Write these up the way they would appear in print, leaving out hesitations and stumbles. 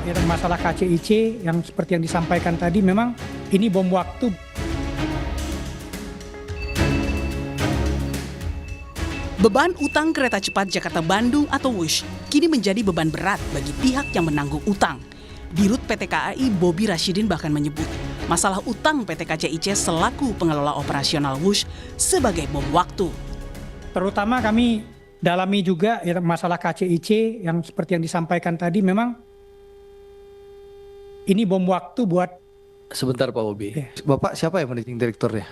ya, masalah KCIC yang seperti yang disampaikan tadi memang ini bom waktu. Beban utang kereta cepat Jakarta-Bandung atau WUSH kini menjadi beban berat bagi pihak yang menanggung utang. Dirut PT KAI Bobi Rashidin bahkan menyebut masalah utang PT KCIC selaku pengelola operasional WUSH sebagai bom waktu. Terutama kami dalami juga ya, masalah KCIC yang seperti yang disampaikan tadi memang ini bom waktu buat. Sebentar Pak Bobi, Bapak siapa yang managing direkturnya?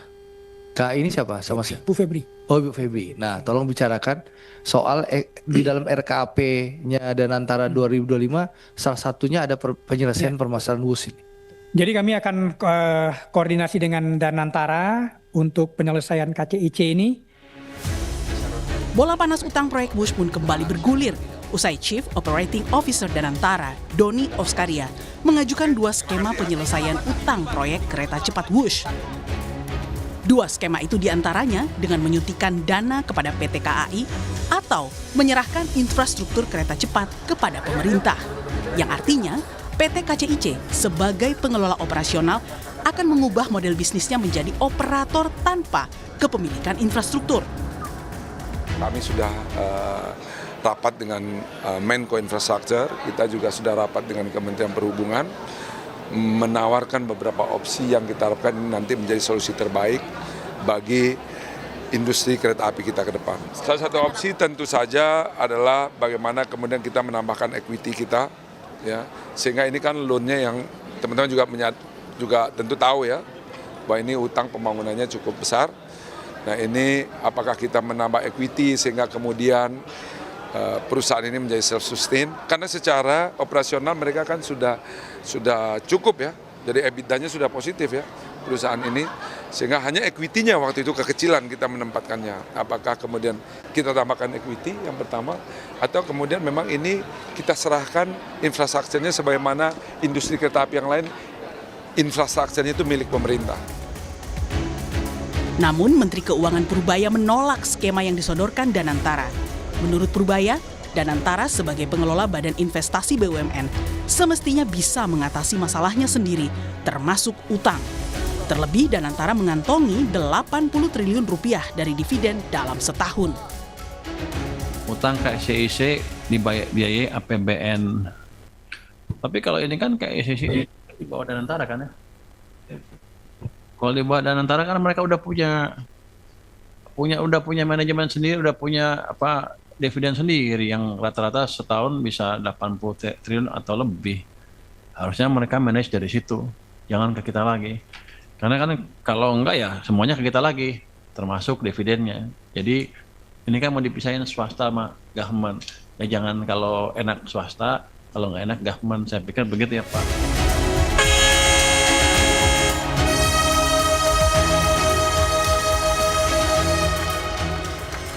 KAI ini siapa? Sama siapa? Bu Febri. Oh, Bu Febri. Nah, tolong bicarakan soal di dalam RKAP-nya Danantara 2025, salah satunya ada penyelesaian permasalahan WUSH ini. Jadi kami akan koordinasi dengan Danantara untuk penyelesaian KCIC ini. Bola panas utang proyek WUSH pun kembali bergulir usai Chief Operating Officer Danantara, Doni Oskaria, mengajukan 2 skema penyelesaian utang proyek kereta cepat WUSH. 2 skema itu diantaranya dengan menyuntikkan dana kepada PT KAI atau menyerahkan infrastruktur kereta cepat kepada pemerintah. Yang artinya PT KCIC sebagai pengelola operasional akan mengubah model bisnisnya menjadi operator tanpa kepemilikan infrastruktur. Kami sudah rapat dengan Menko Infrastructure, kita juga sudah rapat dengan Kementerian Perhubungan, menawarkan beberapa opsi yang kita harapkan nanti menjadi solusi terbaik bagi industri kereta api kita ke depan. Salah satu opsi tentu saja adalah bagaimana kemudian kita menambahkan equity kita, ya, sehingga ini kan loan-nya yang teman-teman juga tentu tahu ya, bahwa ini utang pembangunannya cukup besar. Nah ini apakah kita menambah equity sehingga kemudian perusahaan ini menjadi self-sustain, karena secara operasional mereka kan sudah cukup ya, jadi EBITDA-nya sudah positif ya perusahaan ini, sehingga hanya equity-nya waktu itu kekecilan kita menempatkannya. Apakah kemudian kita tambahkan equity yang pertama, atau kemudian memang ini kita serahkan infrastrukturnya sebagaimana industri kereta api yang lain, infrastrukturnya itu milik pemerintah. Namun Menteri Keuangan Purbaya menolak skema yang disodorkan Danantara. Menurut Purbaya, Danantara sebagai pengelola badan investasi BUMN semestinya bisa mengatasi masalahnya sendiri, termasuk utang. Terlebih Danantara mengantongi 80 triliun rupiah dari dividen dalam setahun. Utang KCIC dibiayai APBN. Tapi kalau ini kan KCIC di bawah Danantara kan ya? Kalau di bawah Danantara kan mereka udah punya manajemen sendiri, udah punya dividen sendiri yang rata-rata setahun bisa 80 triliun atau lebih. Harusnya mereka manage dari situ, jangan ke kita lagi. Karena kan kalau enggak ya semuanya ke kita lagi, termasuk dividennya. Jadi ini kan mau dipisahin swasta sama government. Ya jangan kalau enak swasta, kalau nggak enak government. Saya pikir begitu ya Pak.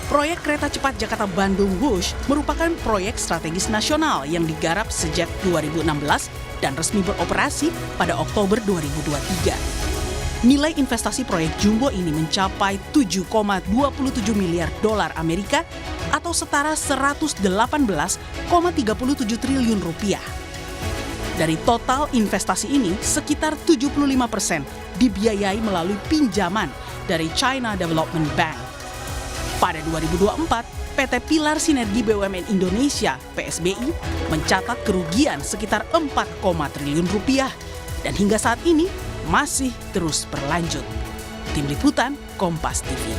Proyek kereta cepat Jakarta-Bandung WUSH merupakan proyek strategis nasional yang digarap sejak 2016 dan resmi beroperasi pada Oktober 2023. Nilai investasi proyek jumbo ini mencapai 7,27 miliar dolar Amerika atau setara 118,37 triliun rupiah. Dari total investasi ini, sekitar 75% dibiayai melalui pinjaman dari China Development Bank. Pada 2024, PT Pilar Sinergi BUMN Indonesia (PSBI) mencatat kerugian sekitar 4, triliun rupiah dan hingga saat ini masih terus berlanjut. Tim Liputan Kompas TV.